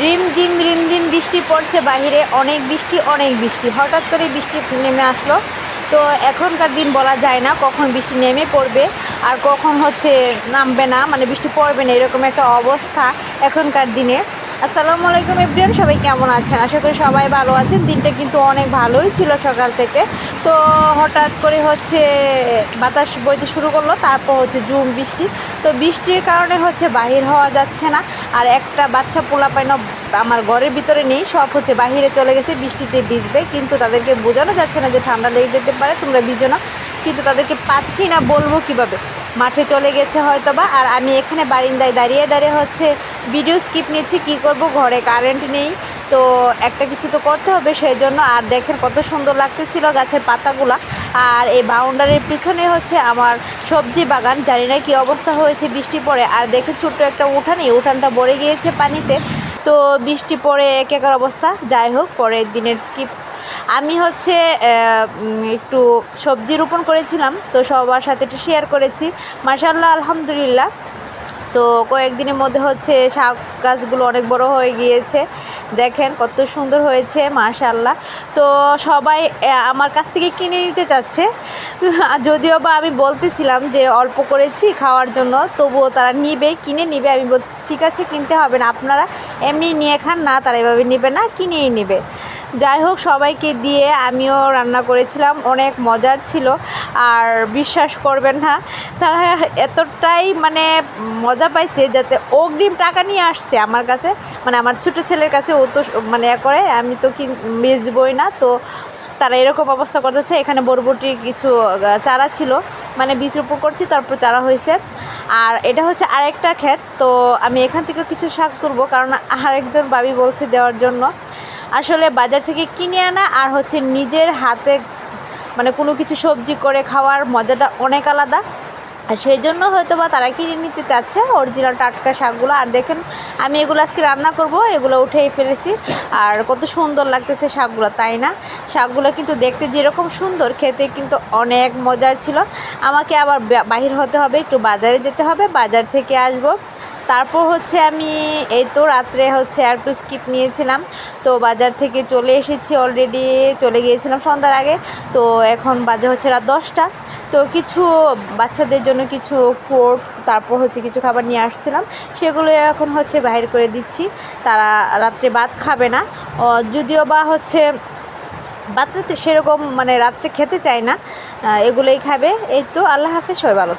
রিমঝিম বৃষ্টি পড়ছে বাহিরে, অনেক বৃষ্টি। হঠাৎ করে বৃষ্টি নেমে আসলো। তো এখনকার দিন বলা যায় না কখন বৃষ্টি নেমে পড়বে আর কখন নামবে না, মানে বৃষ্টি পড়বে না, এরকম একটা অবস্থা এখনকার দিনে। আসসালামু আলাইকুম এভরিওয়ান, সবাই কেমন আছেন? আশা করি সবাই ভালো আছেন। দিনটা কিন্তু অনেক ভালোই ছিল সকাল থেকে। তো হঠাৎ করে বাতাস বইতে শুরু করলো, তারপর ঝুম বৃষ্টি। তো বৃষ্টির কারণে বাহির হওয়া যাচ্ছে না। আর একটা বাচ্চা পোলাপাইনও আমার ঘরের ভিতরে নেই, সব বাহিরে চলে গেছে বৃষ্টিতে ভিজবে, কিন্তু তাদেরকে বোঝানো যাচ্ছে না যে ঠান্ডা লেগে যেতে পারে, তোমরা ভিজো না। কিন্তু তাদেরকে পাচ্ছি না, বলবো কিভাবে। মাঠে চলে গেছে হয়তো বা, আর আমি এখানে বারিন্দায় দাঁড়িয়ে ভিডিও স্কিপ নিচ্ছি। কি করব, ঘরে কারেন্ট নেই, তো একটা কিছু তো করতে হবে সেই জন্য। আর দেখেন কত সুন্দর লাগতেছিল গাছের পাতাগুলা। আর এই বাউন্ডারির পিছনে আমার সবজি বাগান, জানি না কী অবস্থা হয়েছে বৃষ্টি পড়ে। আর দেখে ছোট্ট একটা উঠানটা ভরে গিয়েছে পানিতে। তো বৃষ্টি পড়ে একাকার অবস্থা। যাই হোক, পরের দিনের স্কিপ। আমি একটু সবজি রোপণ করেছিলাম, তো সবার সাথে একটু শেয়ার করেছি। মাশাআল্লাহ, আলহামদুলিল্লাহ। তো কয়েকদিনের মধ্যে শাক গাছগুলো অনেক বড় হয়ে গিয়েছে। দেখেন কত সুন্দর হয়েছে, মাশাআল্লাহ। তো সবাই আমার কাছ থেকে কিনে নিতে চাচ্ছে, যদিও বা আমি বলতেছিলাম যে অল্প করেছি খাওয়ার জন্য, তবুও তারা কিনে নিবে। আমি বলছি ঠিক আছে, কিনতে হবে না, আপনারা এমনি নিয়ে খান না। তারা এভাবে নেবে না, কিনেই নেবে। যাই হোক, সবাইকে দিয়ে আমিও রান্না করেছিলাম, অনেক মজার ছিল। আর বিশ্বাস করবেন না, তারা এতটাই মজা পাইছে, যাতে অগ্রিম টাকা নিয়ে আসছে আমার কাছে, আমার ছোটো ছেলের কাছে। ও তো করে, আমি তো বেচবই না। তো তারা এরকম অবস্থা করতেছে। এখানে বরবটির কিছু চারা ছিল, বীজ রোপণ করছি, তারপর চারা হয়েছে। আর এটা আরেকটা ক্ষেত। তো আমি এখান থেকে কিছু শাক তুলবো, কারণ আরেকজন ভাবি বলছে দেওয়ার জন্য। আসলে বাজার থেকে কিনে আনা আর নিজের হাতে কোনো কিছু সবজি করে খাওয়ার মজাটা অনেক আলাদা। আর সেই জন্য হয়তো বা তারা কিনে নিতে চাচ্ছে অরিজিনাল টাটকা শাকগুলো। আর দেখেন, আমি এগুলো আজকে রান্না করব, এগুলো উঠেই ফেলেছি। আর কত সুন্দর লাগতেছে শাকগুলো, তাই না? শাকগুলো কিন্তু দেখতে যেরকম সুন্দর, খেতে কিন্তু অনেক মজার ছিল। আমাকে আবার বাহির হতে হবে, একটু বাজারে যেতে হবে, বাজার থেকে আসব। তারপর আমি এই তো রাত্রে আর একটু স্কিপ নিয়েছিলাম। তো বাজার থেকে চলে এসেছি, অলরেডি চলে গিয়েছিলাম সন্ধ্যার আগে। তো এখন বাজে রাত 10টা। তো কিছু বাচ্চাদের জন্য কিছু ফ্রুটস, তারপর কিছু খাবার নিয়ে আসছিলাম, সেগুলো এখন বাহির করে দিচ্ছি। তারা রাত্রে ভাত খাবে না, যদিও বা বাচ্চাতে সেরকম রাত্রে খেতে চায় না, এগুলোই খাবে। এই তো, আল্লাহ হাফেজ, সবাই ভালো।